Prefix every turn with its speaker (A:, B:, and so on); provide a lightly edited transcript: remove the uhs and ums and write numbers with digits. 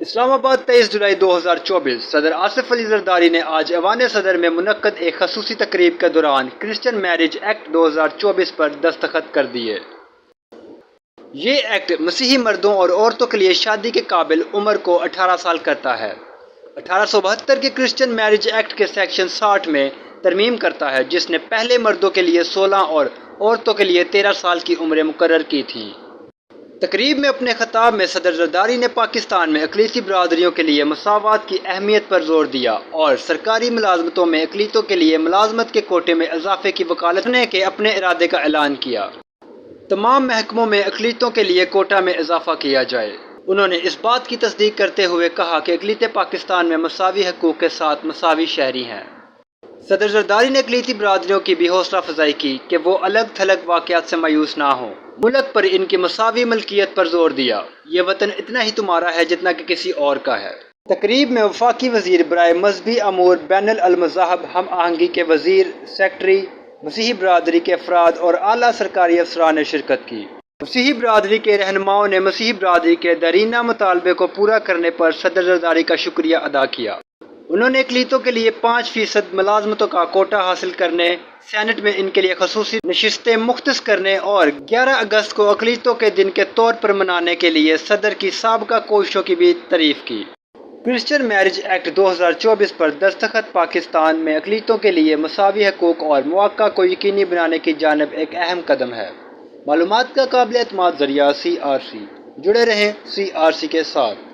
A: اسلام آباد 23 جولائی 2024 صدر آصف علی زرداری نے آج ایوان صدر میں منعقد ایک خصوصی تقریب کے دوران کرسچن میرج ایکٹ 2024 پر دستخط کر دیے۔ یہ ایکٹ مسیحی مردوں اور عورتوں کے لیے شادی کے قابل عمر کو 18 سال کرتا ہے۔ 1872 کے کرسچن میرج ایکٹ کے سیکشن 60 میں ترمیم کرتا ہے، جس نے پہلے مردوں کے لیے 16 اور عورتوں کے لیے 13 سال کی عمریں مقرر کی تھیں۔ تقریب میں اپنے خطاب میں صدر زرداری نے پاکستان میں اقلیتی برادریوں کے لیے مساوات کی اہمیت پر زور دیا اور سرکاری ملازمتوں میں اقلیتوں کے لیے ملازمت کے کوٹے میں اضافے کی وکالت کرنے کے اپنے ارادے کا اعلان کیا۔ تمام محکموں میں اقلیتوں کے لیے کوٹا میں اضافہ کیا جائے۔ انہوں نے اس بات کی تصدیق کرتے ہوئے کہا کہ اقلیت پاکستان میں مساوی حقوق کے ساتھ مساوی شہری ہیں۔ صدر زرداری نے اقلیتی برادریوں کی بھی حوصلہ افزائی کی کہ وہ الگ تھلگ واقعات سے مایوس نہ ہوں۔ ملک پر ان کی مساوی ملکیت پر زور دیا۔ یہ وطن اتنا ہی تمہارا ہے جتنا کہ کسی اور کا ہے۔ تقریب میں وفاقی وزیر برائے مذہبی امور، بین المذاہب ہم آہنگی کے وزیر، سیکریٹری، مسیحی برادری کے افراد اور اعلیٰ سرکاری افسران نے شرکت کی۔ مسیحی برادری کے رہنماؤں نے مسیحی برادری کے دیرینہ مطالبے کو پورا کرنے پر صدر زرداری کا شکریہ ادا کیا۔ انہوں نے اقلیتوں کے لیے 5% ملازمتوں کا کوٹا حاصل کرنے، سینٹ میں ان کے لیے خصوصی نشستیں مختص کرنے اور 11 اگست کو اقلیتوں کے دن کے طور پر منانے کے لیے صدر کی سابقہ کوششوں کی بھی تعریف کی۔ کرسچن میرج ایکٹ 2024 پر دستخط پاکستان میں اقلیتوں کے لیے مساوی حقوق اور مواقع کو یقینی بنانے کی جانب ایک اہم قدم ہے۔ معلومات کا قابل اعتماد ذریعہ CRC۔ جڑے رہیں CRC کے ساتھ۔